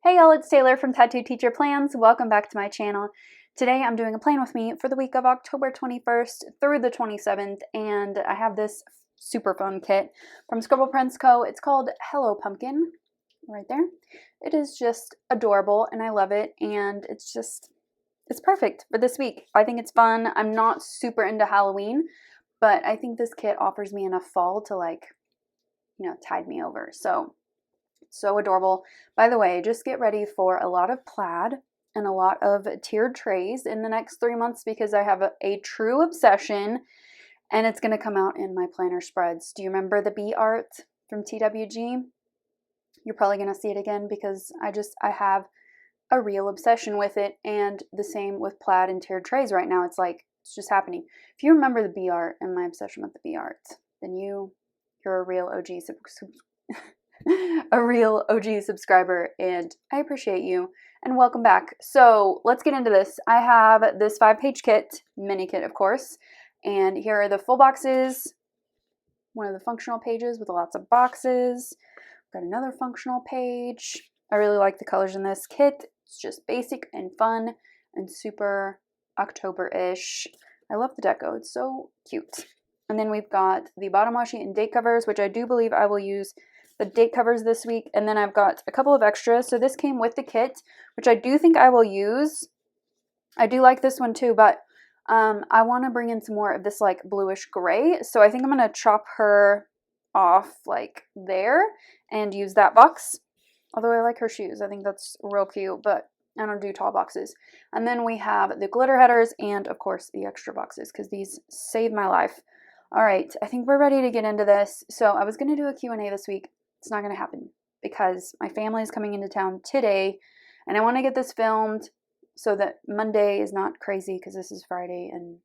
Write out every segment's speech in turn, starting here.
Hey y'all, it's Taylor from Tattooedteacherplans. Welcome back to my channel. Today I'm doing a plan with me for the week of October 21st through the 27th, and I have this super fun kit from Scribble Prints Co. It's called Hello Pumpkin, right there. It is just adorable and I love it, and it's perfect for this week. I think it's fun. I'm not super into Halloween, but I think this kit offers me enough fall to tide me over. So adorable. By the way, just get ready for a lot of plaid and a lot of tiered trays in the next 3 months because I have a true obsession, and it's going to come out in my planner spreads. Do you remember the bee art from TWG? You're probably going to see it again because I have a real obsession with it, and the same with plaid and tiered trays right now. It's just happening. If you remember the bee art and my obsession with the bee art, then you're a real OG subscriber, and I appreciate you, and welcome back. So let's get into this. I have this 5-page kit, mini kit of course, and here are the full boxes, one of the functional pages with lots of boxes. Got another functional page. I really like the colors in this kit. It's just basic and fun and super October-ish. I love the deco, it's so cute. And then we've got the bottom washi and date covers, which I do believe I will use the date covers this week, and then I've got a couple of extras. So this came with the kit, which I do think I will use. I do like this one too, but I want to bring in some more of this like bluish gray. So I think I'm going to chop her off like there and use that box. Although I like her shoes. I think that's real cute, but I don't do tall boxes. And then we have the glitter headers and of course the extra boxes because these save my life. All right, I think we're ready to get into this. So I was going to do a Q&A this week. It's not going to happen because my family is coming into town today, and I want to get this filmed so that Monday is not crazy because this is Friday, and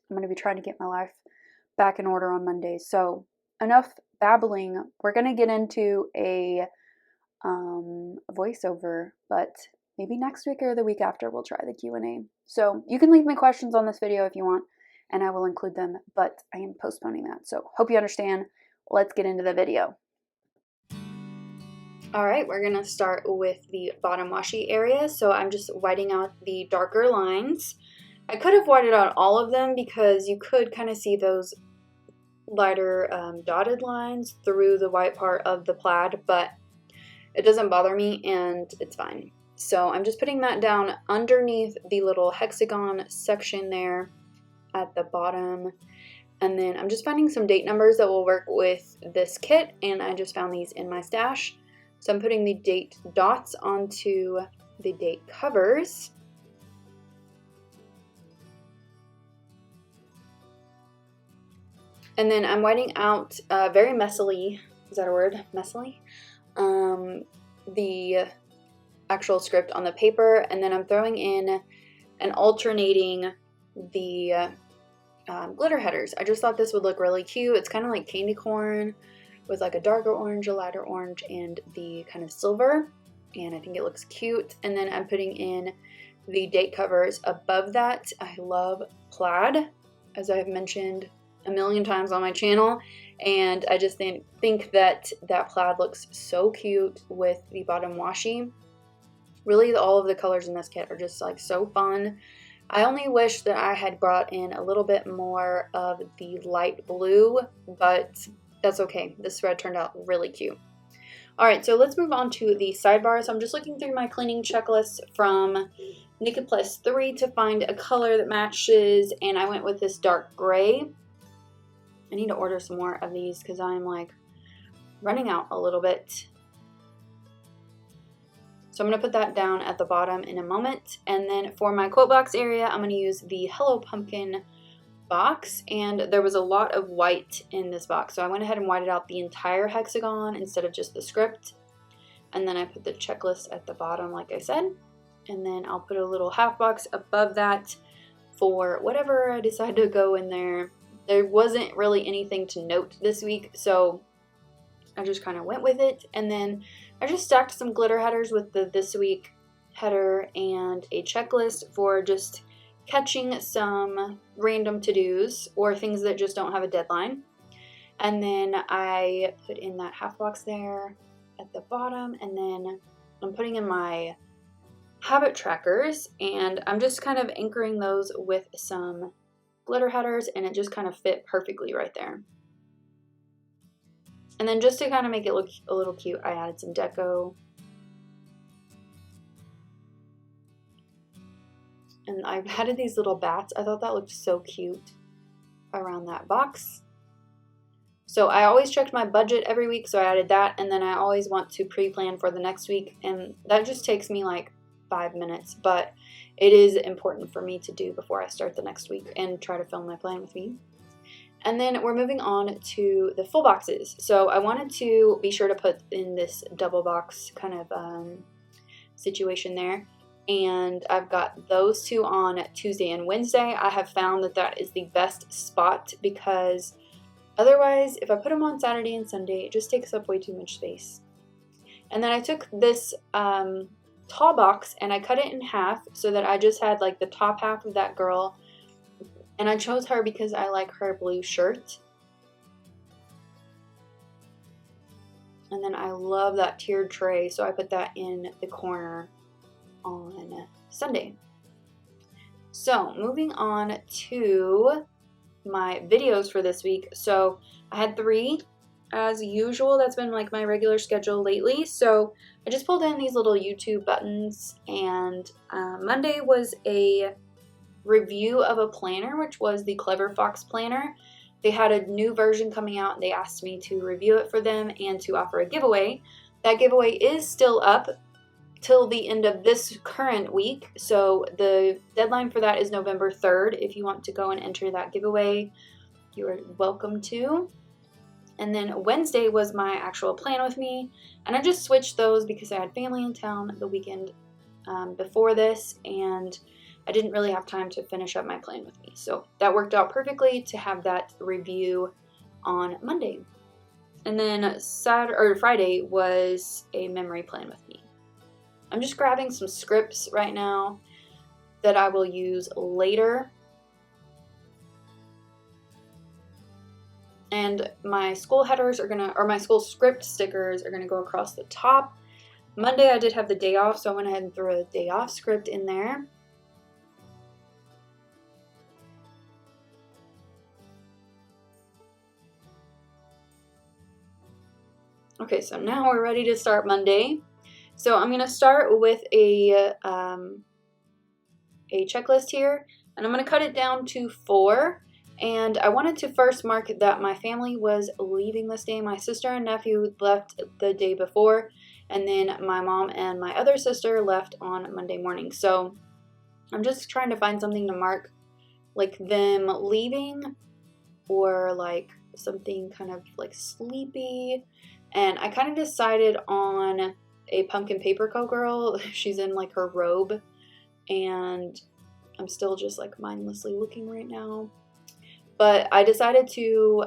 I'm going to be trying to get my life back in order on Monday. So enough babbling. We're going to get into a voiceover, but maybe next week or the week after we'll try the Q&A. So you can leave me questions on this video if you want, and I will include them, but I am postponing that. So hope you understand. Let's get into the video. All right, we're gonna start with the bottom washi area. So I'm just whiting out the darker lines. I could have whited out all of them because you could kind of see those lighter dotted lines through the white part of the plaid, but it doesn't bother me and it's fine. So I'm just putting that down underneath the little hexagon section there at the bottom. And then I'm just finding some date numbers that will work with this kit, and I just found these in my stash. So I'm putting the date dots onto the date covers. And then I'm whiting out very messily, is that a word? Messily? The actual script on the paper, and then I'm throwing in and alternating the glitter headers. I just thought this would look really cute. It's kind of like candy corn with like a darker orange, a lighter orange, and the kind of silver, and I think it looks cute. And then I'm putting in the date covers above that. I love plaid, as I've mentioned a million times on my channel, and I just think that plaid looks so cute with the bottom washi. Really, all of the colors in this kit are just like so fun. I only wish that I had brought in a little bit more of the light blue, but that's okay. This thread turned out really cute. All right, so let's move on to the sidebar. So I'm just looking through my cleaning checklist from Eclp 3 to find a color that matches, and I went with this dark gray. I need to order some more of these because I'm like running out a little bit. So I'm going to put that down at the bottom in a moment. And then for my quote box area, I'm going to use the Hello Pumpkin box, and there was a lot of white in this box, so I went ahead and whited out the entire hexagon instead of just the script. And then I put the checklist at the bottom like I said, and then I'll put a little half box above that for whatever I decide to go in there. There wasn't really anything to note this week, so I just kind of went with it. And then I just stacked some glitter headers with the this week header and a checklist for just catching some random to-dos or things that just don't have a deadline. And then I put in that half box there at the bottom, and then I'm putting in my habit trackers, and I'm just kind of anchoring those with some glitter headers, and it just kind of fit perfectly right there. And then just to kind of make it look a little cute, I added some deco. And I've added these little bats. I thought that looked so cute around that box. So I always checked my budget every week, so I added that, and then I always want to pre-plan for the next week, and that just takes me like 5 minutes, but it is important for me to do before I start the next week and try to film my plan with me. And then we're moving on to the full boxes. So I wanted to be sure to put in this double box kind of situation there. And I've got those two on Tuesday and Wednesday. I have found that that is the best spot, because otherwise, if I put them on Saturday and Sunday, it just takes up way too much space. And then I took this tall box and I cut it in half so that I just had like the top half of that girl. And I chose her because I like her blue shirt. And then I love that tiered tray, so I put that in the corner on Sunday. So moving on to my videos for this week. So I had 3 as usual. That's been like my regular schedule lately. So I just pulled in these little YouTube buttons, and Monday was a review of a planner, which was the Clever Fox planner. They had a new version coming out, and they asked me to review it for them and to offer a giveaway. That giveaway is still up till the end of this current week, so the deadline for that is November 3rd. If you want to go and enter that giveaway, you are welcome to. And then Wednesday was my actual plan with me, and I just switched those because I had family in town the weekend before this, and I didn't really have time to finish up my plan with me. So that worked out perfectly to have that review on Monday. And then Friday was a memory plan with me. I'm just grabbing some scripts right now that I will use later. And my school headers are my school script stickers are gonna go across the top. Monday I did have the day off, so I went ahead and threw a day off script in there. Okay, so now we're ready to start Monday. So I'm going to start with a checklist here, and I'm going to cut it down to 4. And I wanted to first mark that my family was leaving this day. My sister and nephew left the day before, and then my mom and my other sister left on Monday morning. So I'm just trying to find something to mark like them leaving, or like something kind of like sleepy. And I kind of decided on a pumpkin paper girl. She's in like her robe, and I'm still just like mindlessly looking right now. But I decided to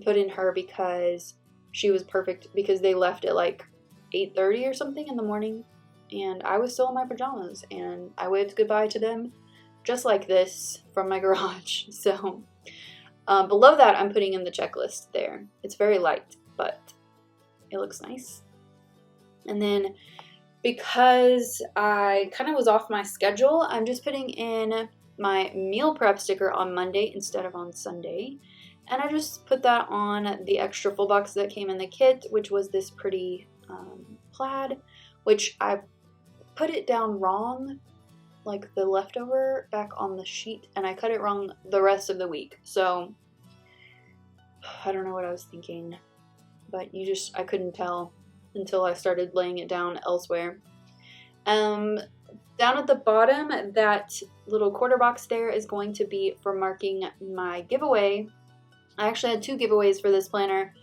put in her because she was perfect, because they left at like 8:30 or something in the morning, and I was still in my pajamas, and I waved goodbye to them just like this from my garage. So below that, I'm putting in the checklist there. It's very light, but it looks nice. And then because I kind of was off my schedule, I'm just putting in my meal prep sticker on Monday instead of on Sunday. And I just put that on the extra full box that came in the kit, which was this pretty plaid, which I put it down wrong, like the leftover back on the sheet, and I cut it wrong the rest of the week. So I don't know what I was thinking, but I couldn't tell until I started laying it down elsewhere. Down at the bottom, that little quarter box there is going to be for marking my giveaway. I actually had 2 giveaways for this planner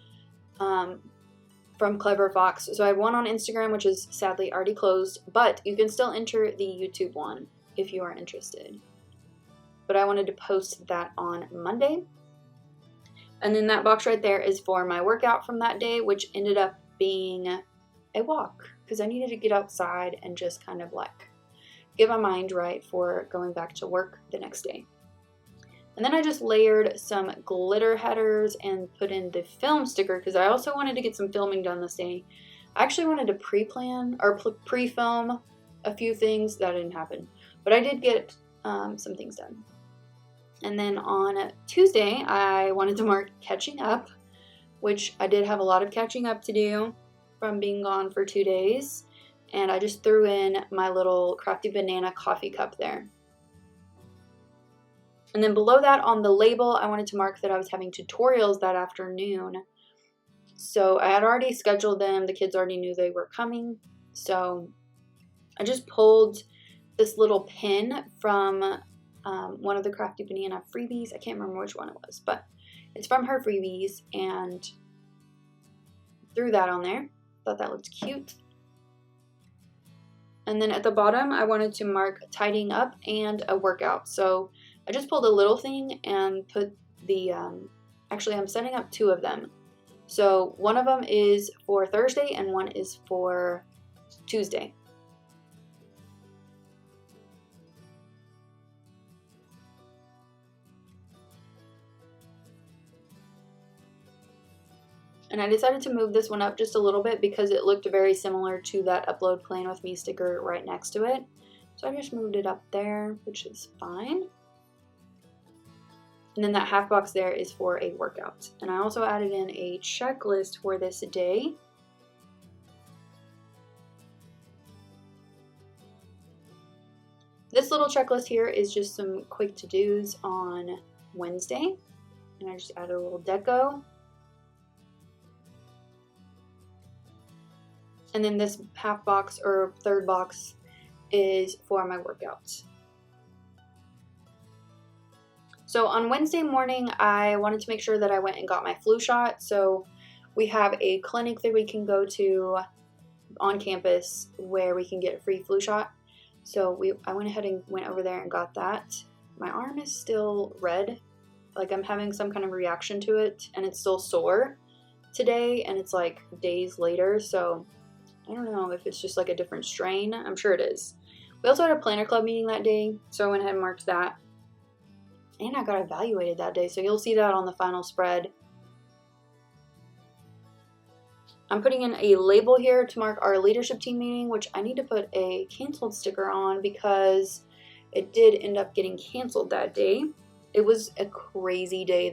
from Clever Fox. So I had one on Instagram, which is sadly already closed, but you can still enter the YouTube one if you are interested. But I wanted to post that on Monday. And then that box right there is for my workout from that day, which ended up being a walk, because I needed to get outside and just kind of like get my mind right for going back to work the next day. And then I just layered some glitter headers and put in the film sticker, because I also wanted to get some filming done this day. I actually wanted to pre-plan or pre-film a few things. That didn't happen, but I did get some things done. And then on Tuesday, I wanted to mark catching up, which I did have a lot of catching up to do from being gone for 2 days. And I just threw in my little Crafty Banana coffee cup there. And then below that on the label, I wanted to mark that I was having tutorials that afternoon. So I had already scheduled them. The kids already knew they were coming. So I just pulled this little pin from one of the Crafty Banana freebies. I can't remember which one it was, but it's from her freebies, and threw that on there. Thought that looked cute. And then at the bottom, I wanted to mark tidying up and a workout. So I just pulled a little thing and put the, actually I'm setting up 2 of them. So one of them is for Thursday and one is for Tuesday. And I decided to move this one up just a little bit because it looked very similar to that Upload Plan With Me sticker right next to it. So I just moved it up there, which is fine. And then that half box there is for a workout. And I also added in a checklist for this day. This little checklist here is just some quick to-dos on Wednesday. And I just added a little deco. And then this half box or third box is for my workouts. So on Wednesday morning, I wanted to make sure that I went and got my flu shot. So we have a clinic that we can go to on campus where we can get a free flu shot. So I went ahead and went over there and got that. My arm is still red, like I'm having some kind of reaction to it, and it's still sore today, and it's like days later, so I don't know if it's just like a different strain. I'm sure it is. We also had a planner club meeting that day, so I went ahead and marked that. And I got evaluated that day, so you'll see that on the final spread. I'm putting in a label here to mark our leadership team meeting, which I need to put a canceled sticker on because it did end up getting canceled that day. It was a crazy day.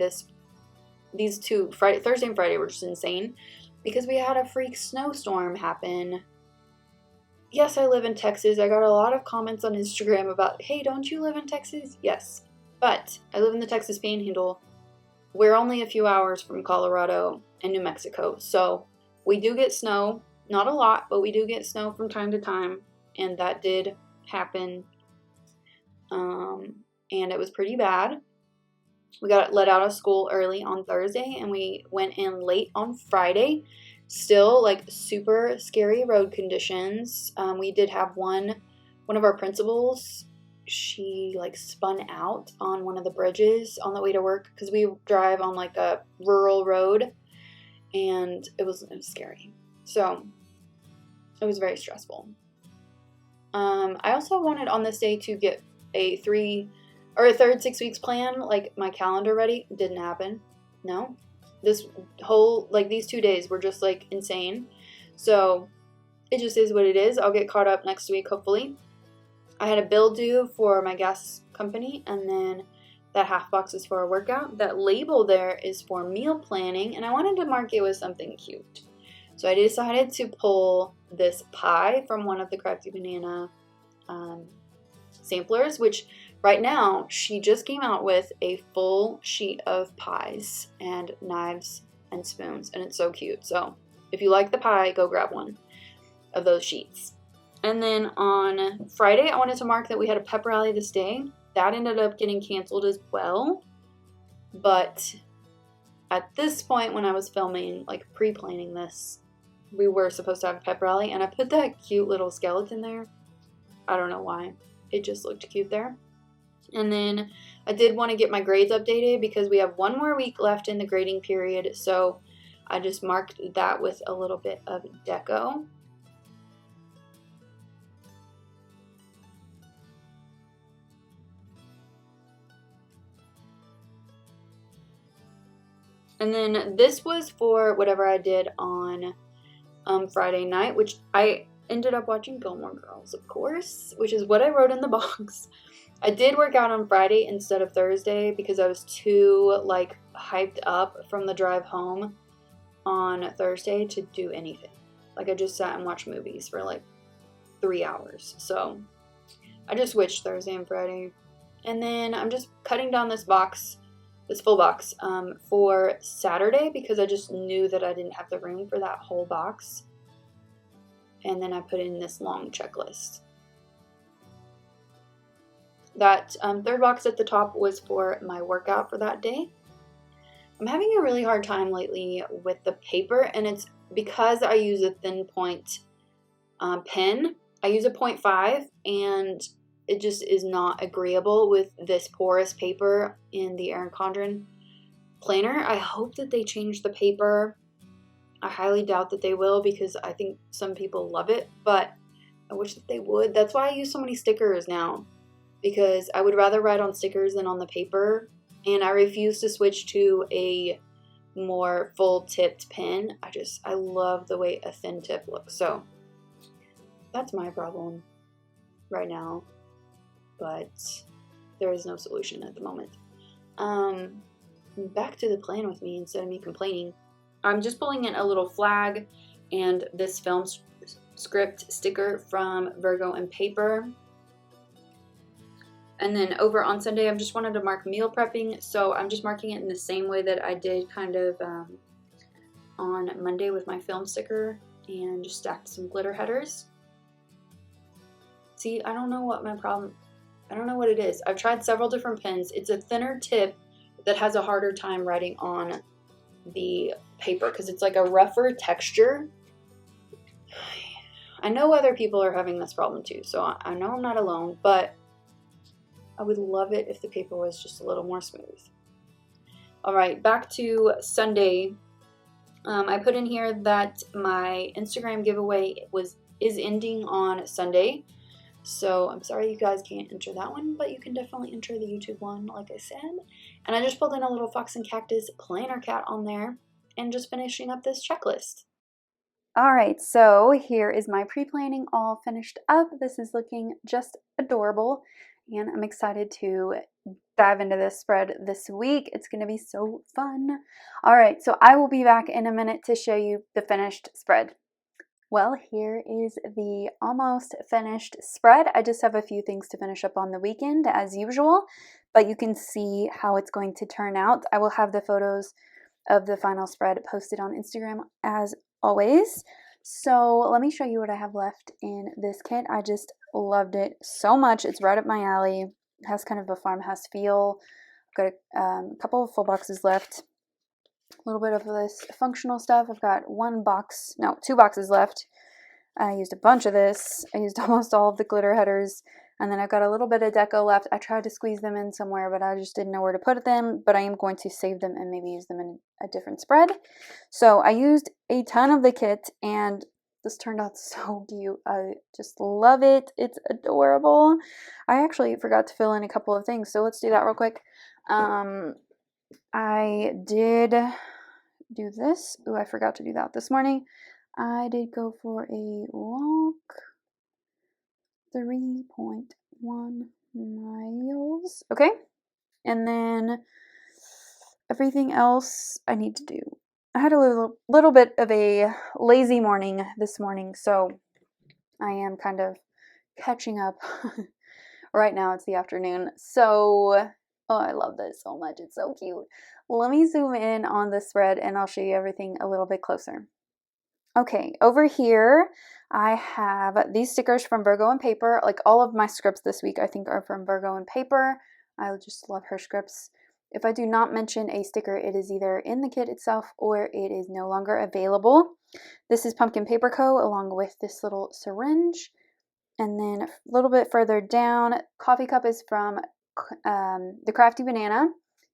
These two, Thursday and Friday, were just insane because we had a freak snowstorm happen. Yes, I live in Texas. I got a lot of comments on Instagram about, hey, don't you live in Texas? Yes, but I live in the Texas Panhandle. We're only a few hours from Colorado and New Mexico, so we do get snow. Not a lot, but we do get snow from time to time, and that did happen, and it was pretty bad. We got let out of school early on Thursday, and we went in late on Friday. Still, like, super scary road conditions. We did have one of our principals, she like spun out on one of the bridges on the way to work because we drive on like a rural road, and it was scary. So it was very stressful. I also wanted on this day to get a third 6 weeks plan, like my calendar ready. Didn't happen. No. This whole, like, these 2 days were just like insane. So it just is what it is. I'll get caught up next week, hopefully. I had a bill due for my gas company, and then that half box is for a workout. That label there is for meal planning, and I wanted to mark it with something cute. So I decided to pull this pie from one of the Crafty Banana samplers, which right now she just came out with a full sheet of pies and knives and spoons, and it's so cute. So if you like the pie, go grab one of those sheets. And then on Friday, I wanted to mark that we had a pep rally this day. That ended up getting canceled as well. But at this point, when I was filming, like pre-planning this, we were supposed to have a pep rally, and I put that cute little skeleton there. I don't know why. It just looked cute there. And then I did want to get my grades updated because we have 1 more week left in the grading period. So I just marked that with a little bit of deco. And then this was for whatever I did on Friday night, which I ended up watching Gilmore Girls, of course, which is what I wrote in the box. I did work out on Friday instead of Thursday because I was too, like, hyped up from the drive home on Thursday to do anything. Like, I just sat and watched movies for, like, 3 hours. So, I just switched Thursday and Friday. And then I'm just cutting down this box, this full box, for Saturday because I just knew that I didn't have the room for that whole box. And then I put in this long checklist. That third box at the top was for my workout for that day. I'm having a really hard time lately with the paper, and it's because I use a thin point pen. I use a 0.5, and it just is not agreeable with this porous paper in the Erin Condren planner. I hope that they change the paper. I highly doubt that they will because I think some people love it, but I wish that they would. That's why I use so many stickers now, because I would rather write on stickers than on the paper, and I refuse to switch to a more full-tipped pen. I love the way a thin tip looks, so that's my problem right now, but there is no solution at the moment. Back to the plan with me instead of me complaining. I'm just pulling in a little flag and this film script sticker from Virgo and Paper. And then over on Sunday, I just wanted to mark meal prepping, so I'm just marking it in the same way that I did kind of on Monday with my film sticker, and just stacked some glitter headers. See, I don't know what my problem, I don't know what it is. I've tried several different pens. It's a thinner tip that has a harder time writing on the paper because it's like a rougher texture. I know other people are having this problem too, so I know I'm not alone, but I would love it if the paper was just a little more smooth. All right, back to Sunday. I put in here that my Instagram giveaway is ending on Sunday. So I'm sorry you guys can't enter that one, but you can definitely enter the YouTube one, like I said. And I just pulled in a little fox and cactus planner cat on there and just finishing up this checklist. All right, so here is my pre-planning all finished up. This is looking just adorable, and I'm excited to dive into this spread this week. It's going to be so fun. All right, so I will be back in a minute to show you the finished spread. Well, here is the almost finished spread. I just have a few things to finish up on the weekend as usual, but you can see how it's going to turn out. I will have the photos of the final spread posted on Instagram as always. So let me show you what I have left in this kit. I just loved it so much. It's right up my alley. It has kind of a farmhouse feel. I've got a couple of full boxes left. A little bit of this functional stuff. I've got 2 boxes left. I used a bunch of this. I used almost all of the glitter headers. And then I've got a little bit of deco left. I tried to squeeze them in somewhere, but I just didn't know where to put them. But I am going to save them and maybe use them in a different spread. So I used a ton of the kit, and this turned out so cute. I just love it. It's adorable. I actually forgot to fill in a couple of things, so let's do that real quick. I did do this. Ooh, I forgot to do that this morning. I did go for a walk. 3.1 miles. Okay. And then everything else I need to do. I had a little bit of a lazy morning this morning, so I am kind of catching up. Right now it's the afternoon. So, oh, I love this so much. It's so cute. Let me zoom in on the spread and I'll show you everything a little bit closer. Okay, over here I have these stickers from Virgo and Paper. Like all of my scripts this week I think are from Virgo and Paper. I just love her scripts. If I do not mention a sticker, it is either in the kit itself or it is no longer available. This is Pumpkin Paper Co. along with this little syringe. And then a little bit further down, Coffee Cup is from the Crafty Banana.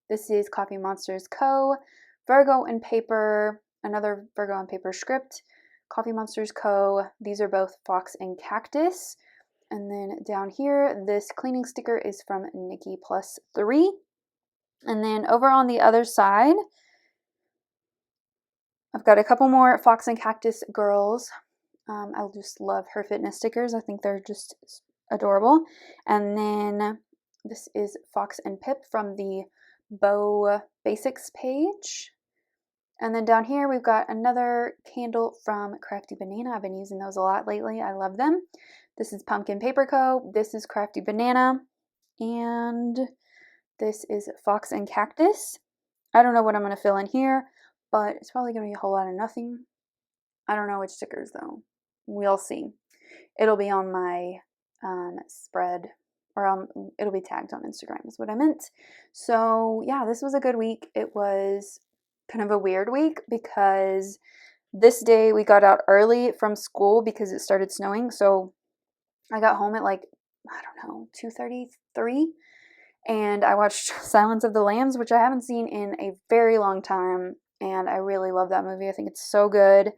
This is Coffee Monsters Co. Virgo and Paper, another Virgo and Paper script. Coffee Monsters Co. These are both Fox and Cactus. And then down here, this cleaning sticker is from Nikki Plus 3. And then over on the other side, I've got a couple more Fox and Cactus girls. I just love her fitness stickers. I think they're just adorable. And then this is Fox and Pip from the Bow Basics page. And then down here we've got another candle from Crafty Banana. I've been using those a lot lately. I love them. This is Pumpkin Paper Co. This is Crafty Banana. And this is Fox and Cactus. I don't know what I'm going to fill in here, but it's probably going to be a whole lot of nothing. I don't know which stickers though. We'll see. It'll be on my spread, or it'll be tagged on Instagram is what I meant. So yeah, this was a good week. It was kind of a weird week because this day we got out early from school because it started snowing. So I got home at like, I don't know, 2:33, and I watched Silence of the Lambs, which I haven't seen in a very long time, and I really love that movie. I think it's so good.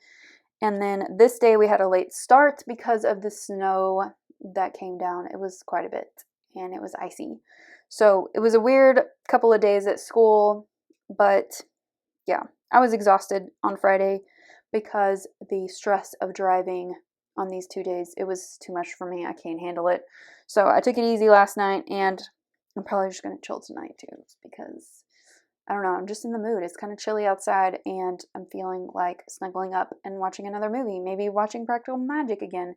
And then this day we had a late start because of the snow that came down. It was quite a bit, and it was icy. So it was a weird couple of days at school, but yeah, I was exhausted on Friday because the stress of driving on these 2 days, it was too much for me. I can't handle it. So I took it easy last night, and I'm probably just going to chill tonight too because I don't know, I'm just in the mood. It's kind of chilly outside, and I'm feeling like snuggling up and watching another movie, maybe watching Practical Magic again.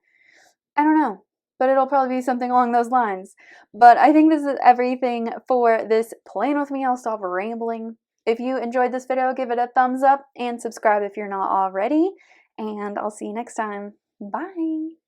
I don't know, but it'll probably be something along those lines. But I think this is everything for this Plan With Me. I'll stop rambling. If you enjoyed this video, give it a thumbs up and subscribe if you're not already. And I'll see you next time. Bye!